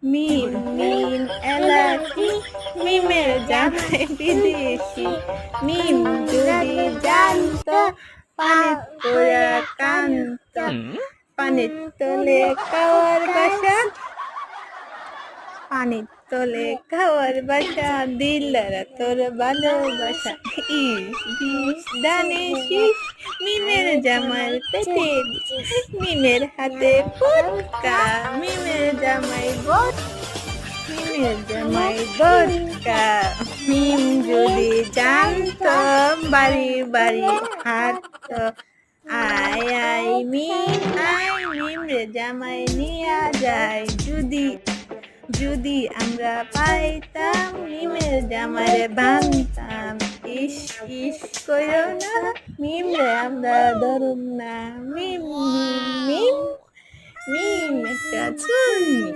মিম মিম এলাচি মিমের জামাই বিদেশি মিম যদি জানতো পানির তোরা কান্ত পানির তলে কাওয়ার বাসা পানির তলে খাওয়ার বাসা দিলারা তোর ভালোবাসা ইস বিষ দানে শীষ মিমের জামার পেটে বিষ, মিমের হাতে ফুটকা মিমের জামাই বট মিমের জামাই বটকা মিম যদি জানতো বাড়ি বাড়ি হাঁটতো আয় আয় মিম রে জামাই নিয়া যায় যদি যদি আমরা পাইতাম মিমের জামারে বানতাম ইস ইস কইরো না মিম রে আমরা ধরুম না মিম মিম মিম মিম একটা চুন্নি